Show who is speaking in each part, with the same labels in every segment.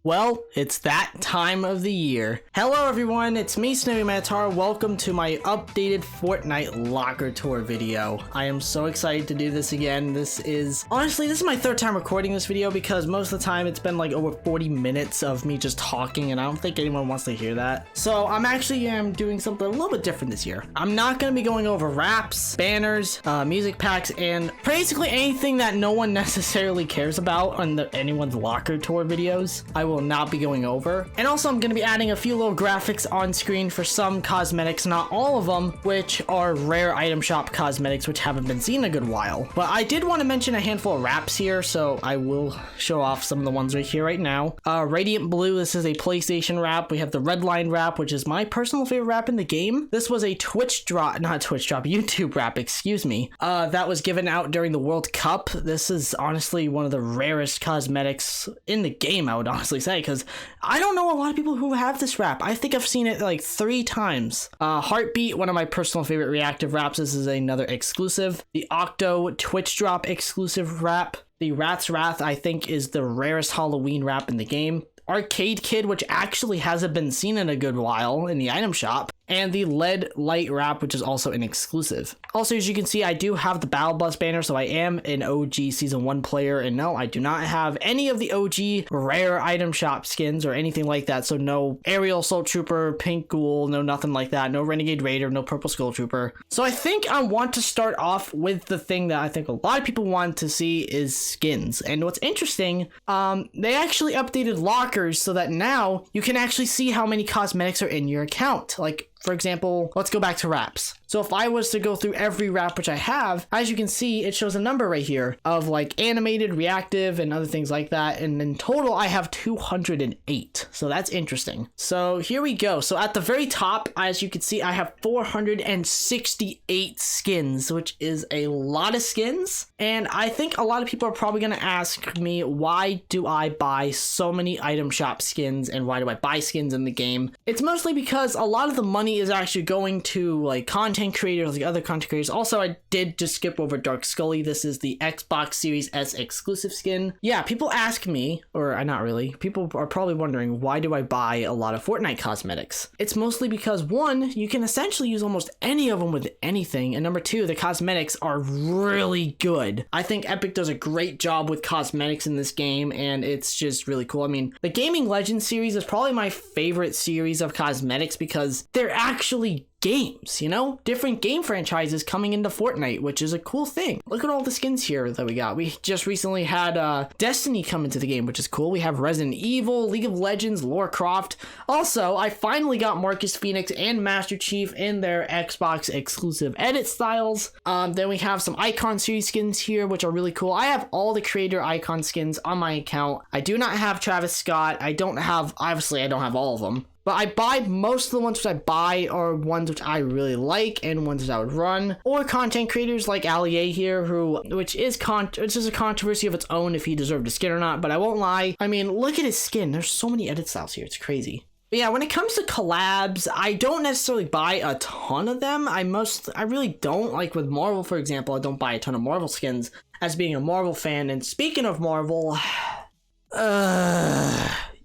Speaker 1: Well, it's that time of the year. Hello everyone, it's me, Snowy Minotaur. Welcome to my updated Fortnite Locker tour video. I am so excited to do this again. This is my third time recording this video because most of the time it's been like over 40 minutes of me just talking and I don't think anyone wants to hear that. So I'm actually doing something a little bit different this year. I'm not going to be going over raps, banners, music packs, and basically anything that no one necessarily cares about on anyone's Locker tour videos. I will not be going over. And also I'm going to be adding a few little graphics on screen for some cosmetics, not all of them, which are rare item shop cosmetics which haven't been seen in a good while. But I did want to mention a handful of wraps here, so I will show off some of the ones right here right now. Radiant Blue, this is a PlayStation wrap. We have the Red Line wrap, which is my personal favorite wrap in the game. This was a YouTube wrap, excuse me. That was given out during the World Cup. This is honestly one of the rarest cosmetics in the game, I would honestly say, because I don't know a lot of people who have this wrap. I think I've seen it like 3 times. Heartbeat, one of my personal favorite reactive wraps. This is another exclusive. The Octo Twitch Drop exclusive wrap. The Rat's Wrath, I think, is the rarest Halloween wrap in the game. Arcade Kid, which actually hasn't been seen in a good while in the item shop. And the Lead Light wrap, which is also an exclusive. Also, as you can see, I do have the Battle Bus banner, so I am an OG Season 1 player. And no, I do not have any of the OG rare item shop skins or anything like that. So no Aerial Assault Trooper, Pink Ghoul, no nothing like that. No Renegade Raider, no Purple Skull Trooper. So I think I want to start off with the thing that I think a lot of people want to see is skins. And what's interesting, they actually updated lockers so that now you can actually see how many cosmetics are in your account. Like, for example, let's go back to wraps. So if I was to go through every wrap which I have, as you can see, it shows a number right here of like animated, reactive, and other things like that. And in total, I have 208. So that's interesting. So here we go. So at the very top, as you can see, I have 468 skins, which is a lot of skins. And I think a lot of people are probably going to ask me, why do I buy so many item shop skins and why do I buy skins in the game? It's mostly because a lot of the money is actually going to like content creators, like other content creators. Also, I did just skip over Dark Scully. This is the Xbox Series S exclusive skin. Yeah, people ask me, or not really, people are probably wondering, why do I buy a lot of Fortnite cosmetics? It's mostly because, one, you can essentially use almost any of them with anything, and number 2, the cosmetics are really good. I think Epic does a great job with cosmetics in this game, and it's just really cool. I mean, the Gaming Legends series is probably my favorite series of cosmetics because they're actually games, you know, different game franchises coming into Fortnite, which is a cool thing. Look at all the skins here that we got. We just recently had Destiny come into the game, which is cool. We have Resident Evil, League of Legends, Lara Croft. Also, I finally got Marcus Phoenix and Master Chief in their Xbox exclusive edit styles. Then we have some Icon series skins here, which are really cool. I have all the creator icon skins on my account. I do not have Travis Scott. Obviously I don't have all of them. But I buy most of the ones which I buy are ones which I really like and ones that I would run. Or content creators like Allier here, which is a controversy of its own if he deserved a skin or not. But I won't lie. I mean, look at his skin. There's so many edit styles here. It's crazy. But yeah, when it comes to collabs, I don't necessarily buy a ton of them. I really don't. Like with Marvel, for example, I don't buy a ton of Marvel skins as being a Marvel fan. And speaking of Marvel,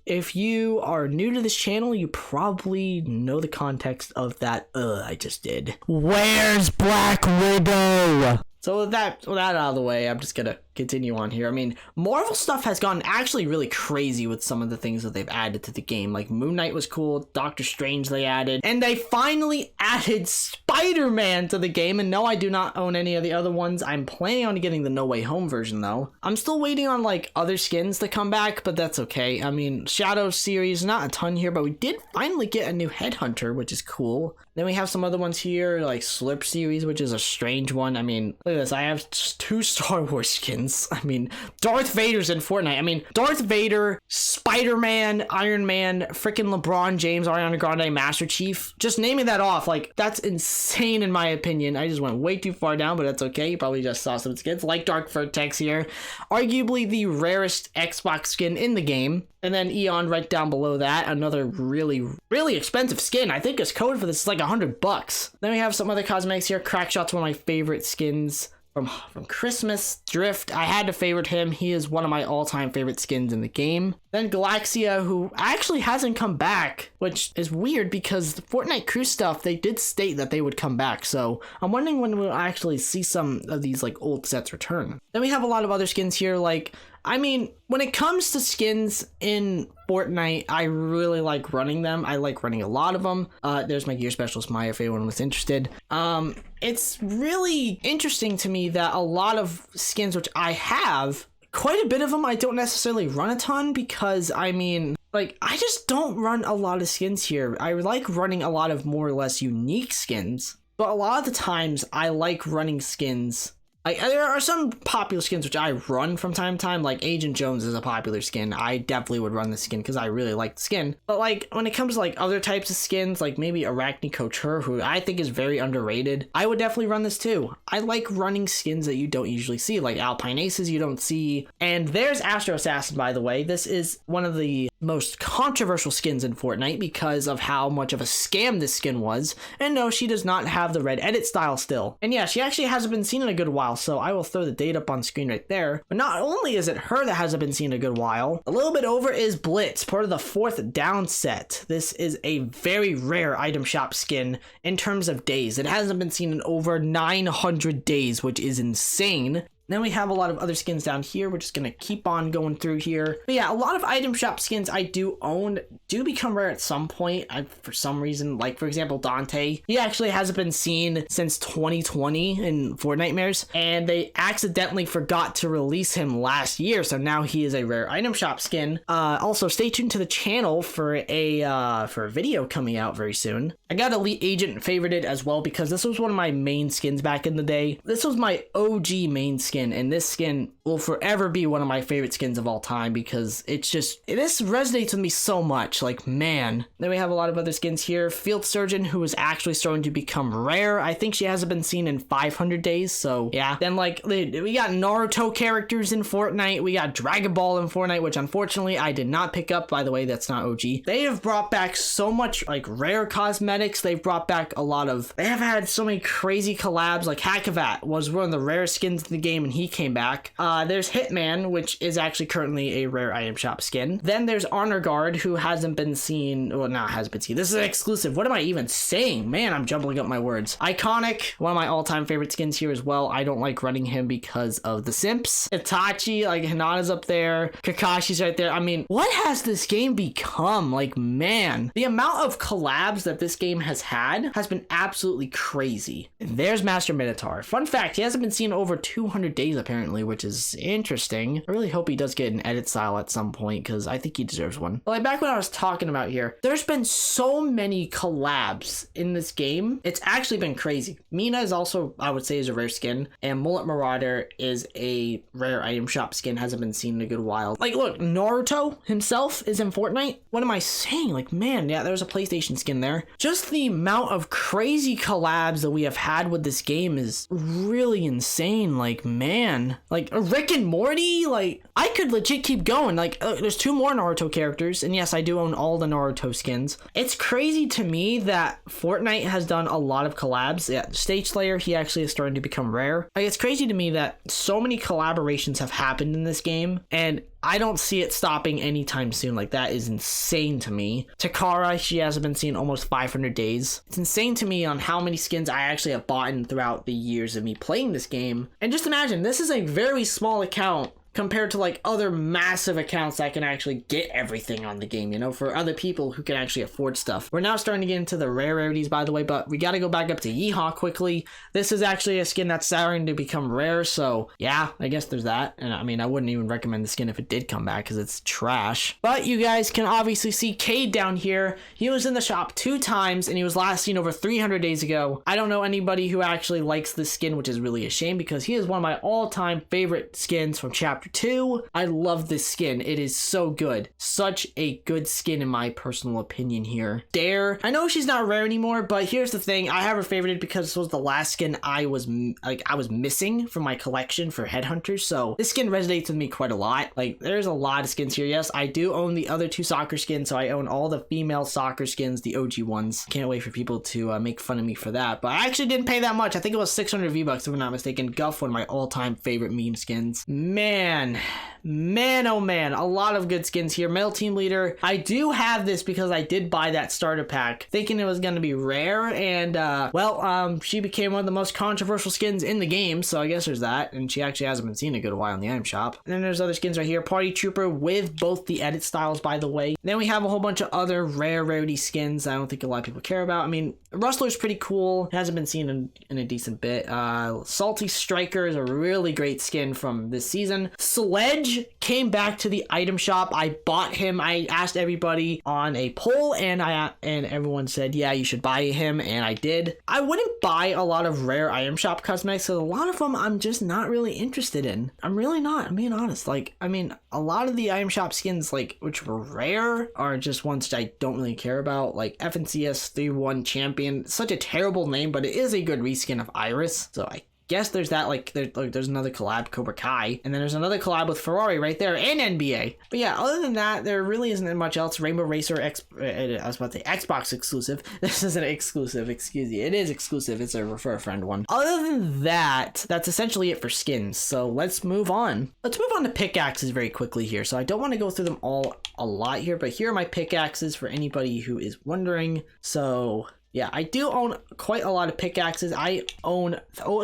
Speaker 1: if you are new to this channel, you probably know the context of that I just did. Where's Black Widow? So with that out of the way, I'm just gonna continue on here. I mean, Marvel stuff has gone actually really crazy with some of the things that they've added to the game. Like Moon Knight was cool, Doctor Strange they added, and they finally added Spider-Man to the game. And no, I do not own any of the other ones. I'm planning on getting the No Way Home version though. I'm still waiting on like other skins to come back, but that's okay. I mean, Shadow series, not a ton here, but we did finally get a new Headhunter, which is cool. Then we have some other ones here, like Slurp series, which is a strange one. I mean, look at this. I have 2 Star Wars skins. I mean, Darth Vader's in Fortnite. I mean, Darth Vader, Spider-Man, Iron Man, freaking LeBron James, Ariana Grande, Master Chief. Just naming that off, like, that's insane in my opinion. I just went way too far down, but that's okay. You probably just saw some skins, like Dark Vertex here. Arguably the rarest Xbox skin in the game. And then Eon right down below that, another really, really expensive skin. I think his code for this is like $100. Then we have some other cosmetics here. Crackshot's one of my favorite skins. from Christmas Drift. I had to favorite him. He is one of my all-time favorite skins in the game. Then Galaxia, who actually hasn't come back, which is weird because the Fortnite crew stuff, they did state that they would come back. So I'm wondering when we'll actually see some of these like old sets return. Then we have a lot of other skins here. Like, I mean, when it comes to skins in Fortnite, I really like running them. I like running a lot of them. There's my gear specialist Maya if anyone was interested. It's really interesting to me that a lot of skins which I have, quite a bit of them I don't necessarily run a ton because, I mean, like, I just don't run a lot of skins here. I like running a lot of more or less unique skins, but a lot of the times I like running skins. Like, there are some popular skins which I run from time to time, like Agent Jones is a popular skin. I definitely would run the skin because I really like the skin. But like, when it comes to like other types of skins, like maybe Arachne Couture, who I think is very underrated, I would definitely run this too. I like running skins that you don't usually see, like Alpine Aces you don't see. And there's Astro Assassin, by the way. This is one of the most controversial skins in Fortnite because of how much of a scam this skin was. And no, she does not have the red edit style still. And yeah, she actually hasn't been seen in a good while, so I will throw the date up on screen right there. But not only is it her that hasn't been seen in a good while, a little bit over is Blitz, part of the 4th down set. This is a very rare item shop skin in terms of days. It hasn't been seen in over 900 days, which is insane. Then we have a lot of other skins down here. We're just going to keep on going through here. But yeah, a lot of item shop skins I do own do become rare at some point. For some reason, like for example, Dante, he actually hasn't been seen since 2020 in Fortnitemares, and they accidentally forgot to release him last year. So now he is a rare item shop skin. Also, stay tuned to the channel for a video coming out very soon. I got Elite Agent favorited as well because this was one of my main skins back in the day. This was my OG main skin. And this skin will forever be one of my favorite skins of all time because it's just, this resonates with me so much, like, man. Then we have a lot of other skins here. Field Surgeon, who is actually starting to become rare. I think she hasn't been seen in 500 days, so yeah. Then like, we got Naruto characters in Fortnite. We got Dragon Ball in Fortnite, which unfortunately I did not pick up. By the way, that's not OG. They have brought back so much like rare cosmetics. They've brought back a lot of, they have had so many crazy collabs. Like Hackavat was one of the rare skins in the game, and he came back. There's Hitman, which is actually currently a rare item shop skin. Then there's Honor Guard, who hasn't been seen, well, not hasn't been seen. This is an exclusive. What am I even saying? Man, I'm jumbling up my words. Iconic, one of my all-time favorite skins here as well. I don't like running him because of the simps. Itachi, like Hinata's up there. Kakashi's right there. I mean, what has this game become? Like, man, the amount of collabs that this game has had has been absolutely crazy. And there's Master Minotaur. Fun fact, he hasn't been seen over 200 days apparently, which is interesting. I really hope he does get an edit style at some point because I think he deserves one. But like back when I was talking about here, there's been so many collabs in this game. It's actually been crazy. Mina is also, I would say, is a rare skin, and Mullet Marauder is a rare item shop skin, hasn't been seen in a good while. Like, look, Naruto himself is in Fortnite. What am I saying? Like, man, yeah, there's a PlayStation skin there. Just the amount of crazy collabs that we have had with this game is really insane. Like, man, like Rick and Morty, like I could legit keep going. Like there's 2 more Naruto characters, and yes, I do own all the Naruto skins. It's crazy to me that Fortnite has done a lot of collabs. Yeah, Stage Slayer, he actually is starting to become rare. Like, it's crazy to me that so many collaborations have happened in this game, and I don't see it stopping anytime soon. Like, that is insane to me. Takara, she hasn't been seen almost 500 days. It's insane to me on how many skins I actually have bought in throughout the years of me playing this game. And just imagine, this is a very small account compared to like other massive accounts that can actually get everything on the game, you know, for other people who can actually afford stuff. We're now starting to get into the rarities, by the way, but we got to go back up to Yeehaw quickly. This is actually a skin that's starting to become rare, so yeah, I guess there's that. And I mean, I wouldn't even recommend the skin if it did come back because it's trash. But you guys can obviously see Cade down here. He was in the shop 2 times, and he was last seen over 300 days ago. I don't know anybody who actually likes this skin, which is really a shame because he is one of my all-time favorite skins from Chapter Chapter 2. I love this skin. It is so good. Such a good skin in my personal opinion here. Dare. I know she's not rare anymore, but here's the thing. I have her favorited because this was the last skin I was missing from my collection for Headhunters. So this skin resonates with me quite a lot. Like, there's a lot of skins here. Yes, I do own the other 2 soccer skins. So I own all the female soccer skins, the OG ones. Can't wait for people to make fun of me for that. But I actually didn't pay that much. I think it was 600 V-Bucks if I'm not mistaken. Guff, one of my all-time favorite meme skins. Man, oh man, a lot of good skins here. Male team leader. I do have this because I did buy that starter pack thinking it was going to be rare, and she became one of the most controversial skins in the game, so I guess there's that. And she actually hasn't been seen in a good while in the item shop. And then there's other skins right here. Party Trooper with both the edit styles, by the way. Then we have a whole bunch of other rarity skins I don't think a lot of people care about. I mean, Rustler's pretty cool. It hasn't been seen in a decent bit. Salty Striker is a really great skin from this season. Sledge came back to the item shop. I bought him. I asked everybody on a poll, and everyone said, yeah, you should buy him, and I did. I wouldn't buy a lot of rare item shop cosmetics, so a lot of them I'm just not really interested in. I'm really not. I'm being honest. Like, I mean, a lot of the item shop skins, like, which were rare, are just ones that I don't really care about. Like FNCS 3-1 Champion. Such a terrible name, but it is a good reskin of Iris, so I guess there's that. Like there's another collab, Cobra Kai, and then there's another collab with Ferrari right there, and NBA. But yeah, other than that, there really isn't much else. Rainbow Racer I was about to say Xbox exclusive. This isn't exclusive, excuse me. It is exclusive. It's a refer a friend one. Other than that, that's essentially it for skins. So let's move on. Let's move on to pickaxes very quickly here. So I don't want to go through them all a lot here, but here are my pickaxes for anybody who is wondering. So yeah, I do own quite a lot of pickaxes. I own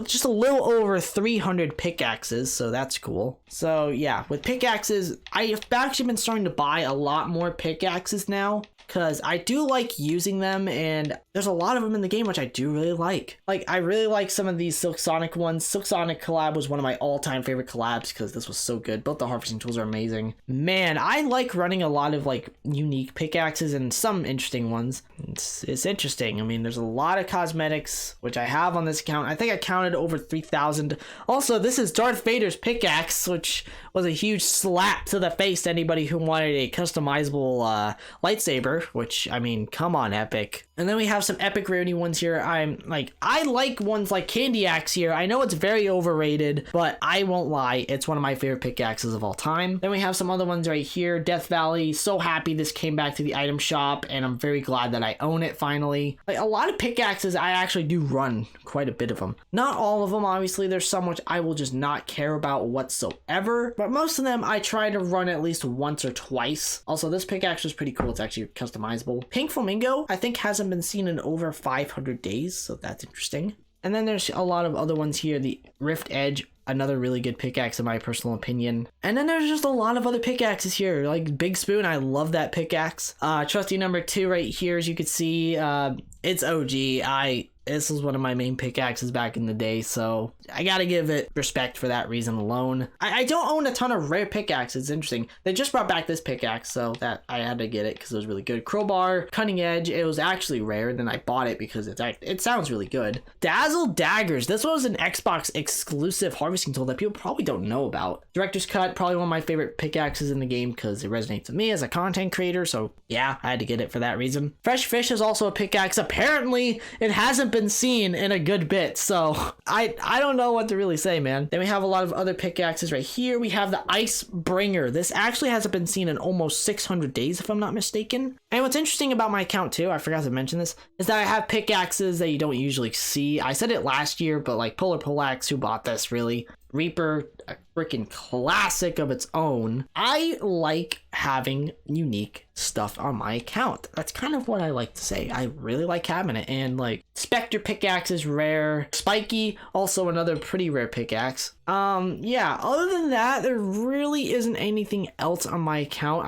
Speaker 1: just a little over 300 pickaxes, so that's cool. So yeah, with pickaxes, I've actually been starting to buy a lot more pickaxes now, because I do like using them, and there's a lot of them in the game which I do really like. Like, I really like some of these Silk Sonic ones. Silk Sonic collab was one of my all-time favorite collabs because this was so good. Both the harvesting tools are amazing. Man, I like running a lot of like unique pickaxes and some interesting ones. It's interesting. I mean, there's a lot of cosmetics which I have on this account. I think I counted over 3,000. Also, this is Darth Vader's pickaxe, which was a huge slap to the face to anybody who wanted a customizable lightsaber, which, I mean, come on, Epic. And then we have some epic rarity ones here. I like ones like Candy Axe here. I know it's very overrated, but I won't lie, it's one of my favorite pickaxes of all time. Then we have some other ones right here. Death Valley. So happy this came back to the item shop, and I'm very glad that I own it finally. Like, a lot of pickaxes, I actually do run quite a bit of them. Not all of them, obviously. There's some which I will just not care about whatsoever, but most of them I try to run at least once or twice. Also, this pickaxe is pretty cool. It's actually customizable. Pink Flamingo, I think, hasn't been seen in over 500 days, so that's interesting. And then there's a lot of other ones here. The Rift Edge, another really good pickaxe in my personal opinion. And then there's just a lot of other pickaxes here, like Big Spoon. I love that pickaxe. Trusty number 2 right here, as you can see, it's OG. This was one of my main pickaxes back in the day, so I gotta give it respect for that reason alone. I don't own a ton of rare pickaxes. It's interesting. They just brought back this pickaxe, so that I had to get it because it was really good. Crowbar, Cutting Edge, it was actually rare, then I bought it because it sounds really good. Dazzle Daggers, this was an Xbox exclusive harvesting tool that people probably don't know about. Director's Cut, probably one of my favorite pickaxes in the game because it resonates with me as a content creator, so yeah, I had to get it for that reason. Fresh Fish is also a pickaxe. Apparently, it hasn't been seen in a good bit, so I don't know what to really say, man. Then we have a lot of other pickaxes right here. We have the Ice Bringer. This actually hasn't been seen in almost 600 days, if I'm not mistaken. And what's interesting about my account too, I forgot to mention this, is that I have pickaxes that you don't usually see. I said it last year, but like Polar Polax, who bought this really? Reaper, a freaking classic of its own. I like having unique stuff on my account. That's kind of what I like to say. I really like having it. And like Spectre pickaxe is rare. Spiky, also another pretty rare pickaxe. Yeah, other than that, there really isn't anything else on my account.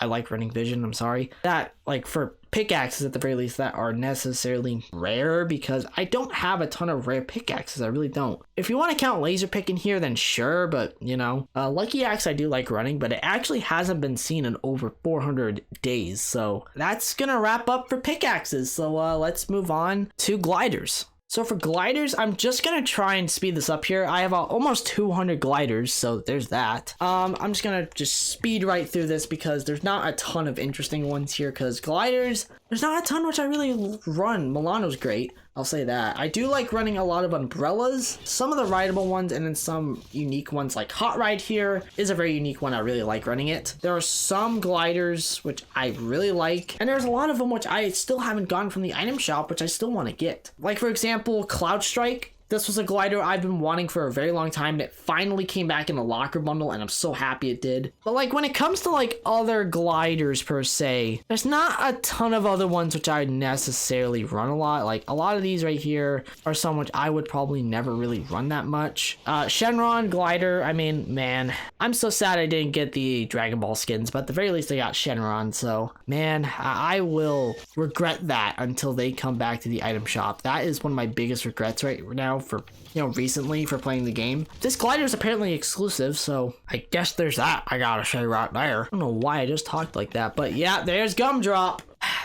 Speaker 1: I like running Vision, I'm sorry. That, like, for pickaxes at the very least, that are necessarily rare, because I don't have a ton of rare pickaxes. I really don't. If you want to count laser pick in here, then sure, but you know, Lucky Axe I do like running, but it actually hasn't been seen in over 400 days. So that's gonna wrap up for pickaxes. So let's move on to gliders. So for gliders, I'm just gonna try and speed this up here. I have almost 200 gliders, so there's that. I'm just gonna speed right through this because there's not a ton of interesting ones here, because gliders, there's not a ton which I really run. Milano's great, I'll say that. I do like running a lot of umbrellas, some of the rideable ones, and then some unique ones like Hot Ride here is a very unique one. I really like running it. There are some gliders which I really like, and there's a lot of them which I still haven't gotten from the item shop, which I still want to get. Like for example, Cloud Strike. This was a glider I've been wanting for a very long time, and it finally came back in the locker bundle, and I'm so happy it did. But like when it comes to like other gliders per se, there's not a ton of other ones which I necessarily run a lot. Like a lot of these right here are some which I would probably never really run that much. Shenron glider, I mean, man, I'm so sad I didn't get the Dragon Ball skins, but at the very least I got Shenron, so man, I will regret that until they come back to the item shop. That is one of my biggest regrets right now for, you know, recently for playing the game. This glider is apparently exclusive, so I guess there's that I gotta say right there. I don't know why I just talked like that, but yeah, there's Gumdrop.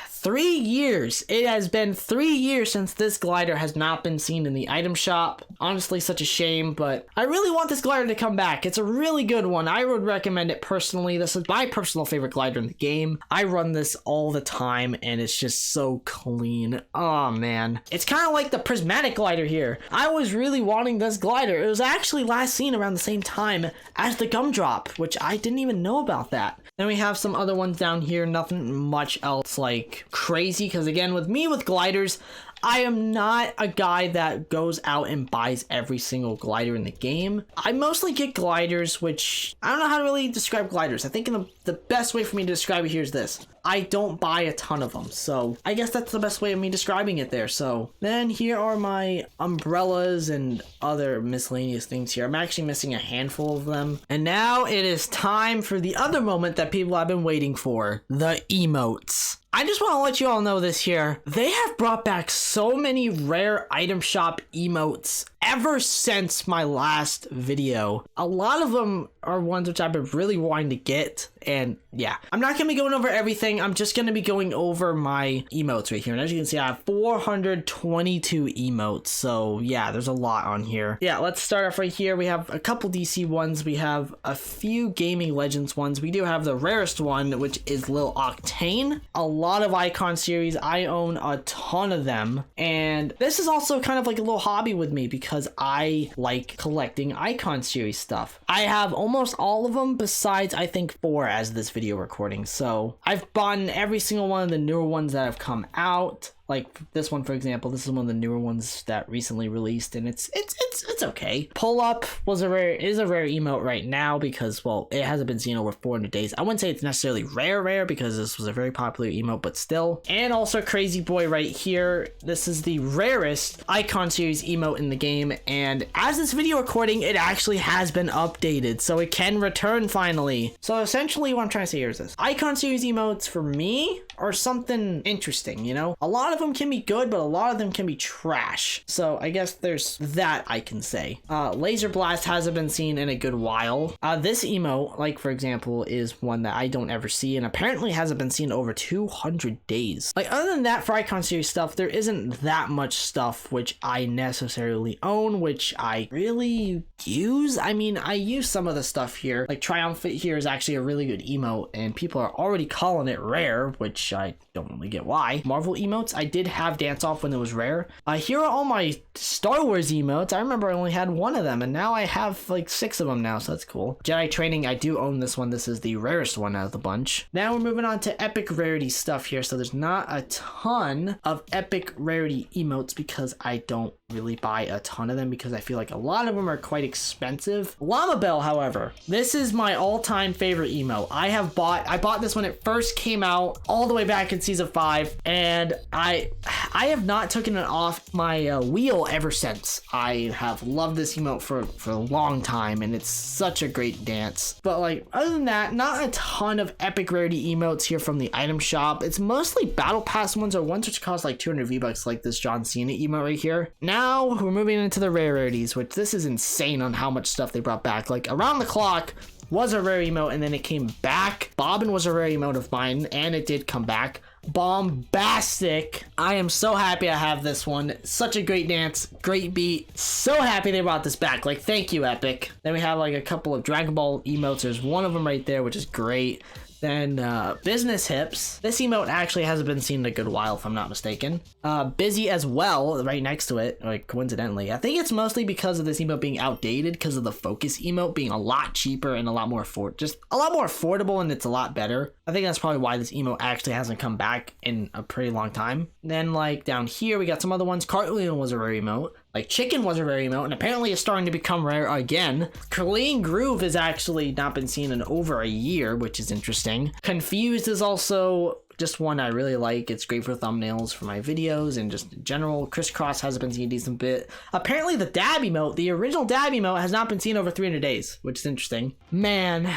Speaker 1: 3 years. It has been 3 years since this glider has not been seen in the item shop. Honestly, such a shame, but I really want this glider to come back. It's a really good one. I would recommend it personally. This is my personal favorite glider in the game. I run this all the time, and it's just so clean. Oh, man. It's kind of like the prismatic glider here. I was really wanting this glider. It was actually last seen around the same time as the Gumdrop, which I didn't even know about that. Then we have some other ones down here. Nothing much else like crazy, because again, with me with gliders, I am not a guy that goes out and buys every single glider in the game. I mostly get gliders, which I don't know how to really describe gliders. I think the best way for me to describe it here is this. I don't buy a ton of them, so I guess that's the best way of me describing it there. So then here are my umbrellas and other miscellaneous things here. I'm actually missing a handful of them. And now it is time for the other moment that people have been waiting for, the emotes. I just want to let you all know this here. They have brought back so many rare item shop emotes ever since my last video. A lot of them are ones which I've been really wanting to get, and yeah, I'm not gonna be going over everything. I'm just gonna be going over my emotes right here, and as you can see, I have 422 emotes, so yeah, there's a lot on here. Yeah, let's start off right here. We have a couple DC ones, we have a few Gaming Legends ones. We do have the rarest one, which is Lil Octane. A lot of Icon series, I own a ton of them, and this is also kind of like a little hobby with me because I like collecting Icon series stuff. I have almost all of them besides I think 4 as this video recording, so I've bought every single one of the newer ones that have come out. Like this one, for example, this is one of the newer ones that recently released, and it's okay. Pull Up is a rare emote right now because, well, it hasn't been seen over 400 days. I wouldn't say it's necessarily rare because this was a very popular emote, but still. And also Crazy Boy right here. This is the rarest Icon series emote in the game, and as this video recording, it actually has been updated, so it can return finally. So essentially what I'm trying to say here is this. Icon series emotes for me are something interesting, you know? A lot of them can be good, but a lot of them can be trash. So I guess there's that I can say. Laser Blast hasn't been seen in a good while. This emote, like for example, is one that I don't ever see and apparently hasn't been seen in over 200 days. Like other than that, for Icon series stuff, there isn't that much stuff which I necessarily own, which I really use. I mean, I use some of the stuff here. Like Triumphant here is actually a really good emote and people are already calling it rare, which I don't really get why. Marvel emotes, I did have Dance Off when it was rare. Here are all my Star Wars emotes. I remember I only had one of them and now I have like 6 of them now, so that's cool. Jedi Training, I do own this one. This is the rarest one out of the bunch. Now we're moving on to epic rarity stuff here. So there's not a ton of epic rarity emotes because I don't really buy a ton of them because I feel like a lot of them are quite expensive. Llama Bell, however, this is my all-time favorite emote. I bought this when it first came out all the way back in season 5, and I have not taken it off my wheel ever since. I have loved this emote for a long time, and it's such a great dance. But like other than that, not a ton of epic rarity emotes here from the item shop. It's mostly battle pass ones or ones which cost like 200 V-Bucks, like this John Cena emote right here. Now we're moving into the rare rarities, which this is insane on how much stuff they brought back. Like Around the Clock was a rare emote and then it came back. Bobbin was a rare emote of mine and it did come back. bombastic. I am so happy I have this one. Such a great dance, great beat. So happy they brought this back. Like, thank you, Epic. Then we have like a couple of Dragon Ball emotes. There's one of them right there, which is great. Then business hips. This emote actually hasn't been seen in a good while, if I'm not mistaken. Busy as well, right next to it, like coincidentally. I think it's mostly because of this emote being outdated, because of the focus emote being a lot cheaper and a lot more affordable, and it's a lot better. I think that's probably why this emote actually hasn't come back in a pretty long time. Then like down here, we got some other ones. Cartwheel was a rare emote. Like Chicken was a rare emote, and apparently it's starting to become rare again. Clean Groove has actually not been seen in over a year, which is interesting. Confused is also just one I really like. It's great for thumbnails for my videos and just in general. Crisscross hasn't been seen a decent bit. Apparently the dab emote, the original dab emote, has not been seen over 300 days, which is interesting. Man,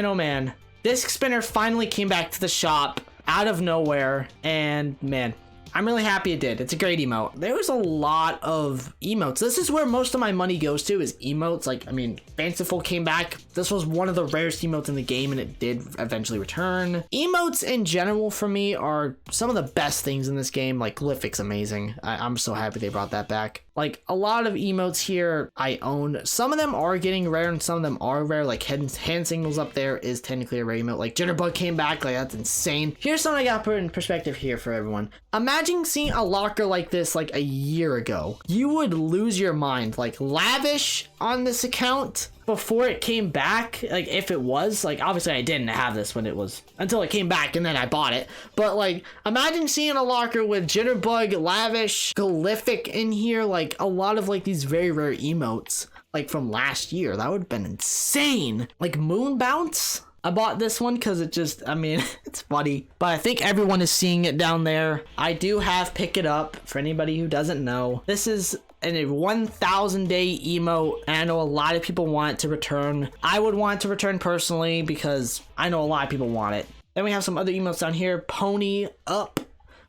Speaker 1: oh man. Disc Spinner finally came back to the shop out of nowhere, and man, I'm really happy it did. It's a great emote. There was a lot of emotes. This is where most of my money goes to, is emotes. Like, I mean, Fanciful came back. This was one of the rarest emotes in the game, and it did eventually return. Emotes in general for me are some of the best things in this game. Like, Glyphic's amazing. I'm so happy they brought that back. Like, a lot of emotes here I own. Some of them are getting rare and some of them are rare. Like hand signals up there is technically a rare emote. Like Jitterbug came back. Like, that's insane. Here's something I got put in perspective here for everyone. Imagine seeing a locker like this like a year ago. You would lose your mind. Like, Lavish on this account before it came back, like if it was, like obviously I didn't have this when it was, until it came back and then I bought it, but like imagine seeing a locker with Jitterbug, Lavish, Glyphic in here, like a lot of like these very rare emotes like from last year. That would have been insane. Like Moon Bounce, I bought this one because it just, I mean, it's funny, but I think everyone is seeing it down there. I do have Pick It Up for anybody who doesn't know. This is a 1,000 day emote, and I know a lot of people want it to return. I would want it to return personally because I know a lot of people want it. Then we have some other emotes down here. Pony Up,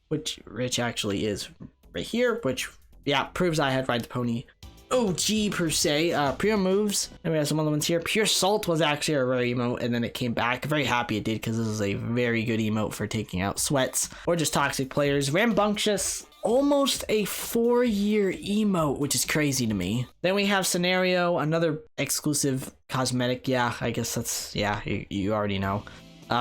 Speaker 1: which Rich actually is right here, which yeah, proves I had Ride the Pony OG per se. Pure Moves. And we have some other ones here. Pure Salt was actually a rare emote, and then it came back. Very happy it did because this is a very good emote for taking out sweats or just toxic players. Rambunctious, almost a 4-year emote, which is crazy to me. Then we have Scenario, another exclusive cosmetic. Yeah, I guess that's, yeah, you already know.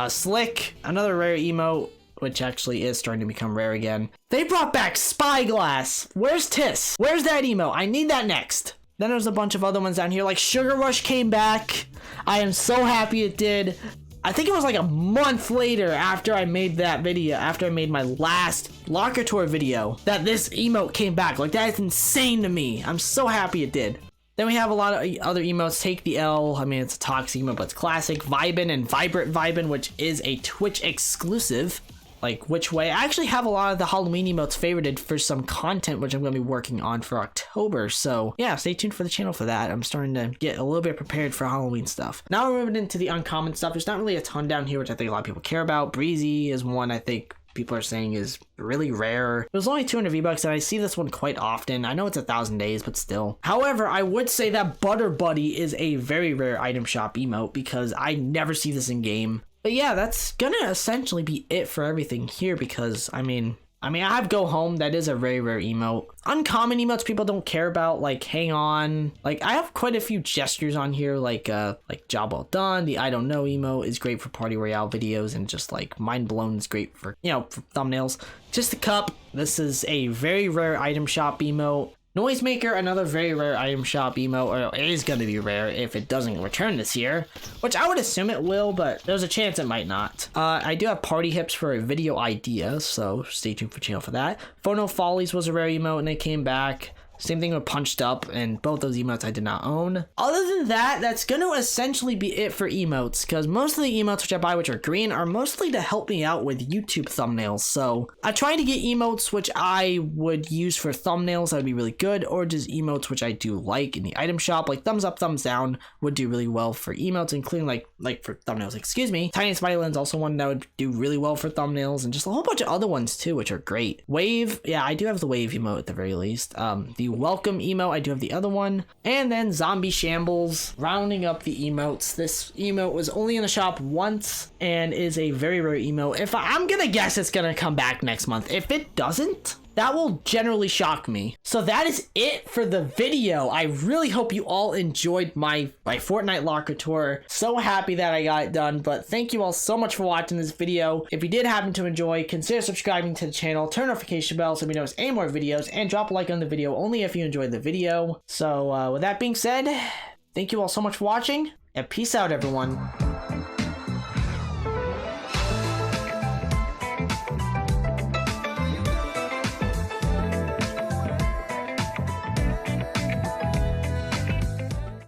Speaker 1: Slick, another rare emote, which actually is starting to become rare again. They brought back Spyglass. Where's Tiss? Where's that emote? I need that next. Then there's a bunch of other ones down here, like Sugar Rush came back. I am so happy it did. I think it was like a month later after I made that video, after I made my last locker tour video, that this emote came back. Like, that is insane to me. I'm so happy it did. Then we have a lot of other emotes. Take the L. I mean, it's a toxic emote, but it's classic. Vibin and Vibrant Vibin, which is a Twitch exclusive. Like, which way? I actually have a lot of the Halloween emotes favorited for some content, which I'm going to be working on for October. So yeah, stay tuned for the channel for that. I'm starting to get a little bit prepared for Halloween stuff. Now we're moving into the uncommon stuff. There's not really a ton down here, which I think a lot of people care about. Breezy is one I think people are saying is really rare. It was only 200 V-Bucks, and I see this one quite often. I know it's 1,000 days, but still. However, I would say that Butter Buddy is a very rare item shop emote because I never see this in game. But yeah, that's gonna essentially be it for everything here because, I mean, I have Go Home. That is a very rare emote. Uncommon emotes people don't care about, like Hang On. Like, I have quite a few gestures on here, like Job Well Done. The I Don't Know emote is great for Party Royale videos, and just like Mind Blown is great for, you know, for thumbnails. Just a Cup. This is a very rare item shop emote. Noisemaker, another very rare item shop emote, or it is going to be rare if it doesn't return this year, which I would assume it will, but there's a chance it might not. I do have Party Hips for a video idea, so stay tuned for channel for that. Phono Follies was a rare emote and it came back. Same thing with Punched Up, and both those emotes I did not own. Other than that, that's going to essentially be it for emotes, because most of the emotes which I buy, which are green, are mostly to help me out with YouTube thumbnails. So I try to get emotes which I would use for thumbnails that would be really good, or just emotes which I do like in the item shop, like thumbs up, thumbs down would do really well for emotes, including like for thumbnails, excuse me. Tiny Smilin's also one that would do really well for thumbnails, and just a whole bunch of other ones too, which are great. Wave, yeah, I do have the Wave emote at the very least. The the welcome emote. I do have the other one. And then Zombie Shambles, rounding up the emotes. This emote was only in the shop once and is a very rare emote. I'm gonna guess it's gonna come back next month. If it doesn't, that will generally shock me. So that is it for the video. I really hope you all enjoyed my Fortnite Locker tour. So happy that I got it done, but thank you all so much for watching this video. If you did happen to enjoy, consider subscribing to the channel, turn notification bell so we notice any more videos, and drop a like on the video only if you enjoyed the video. So with that being said, thank you all so much for watching, and peace out everyone.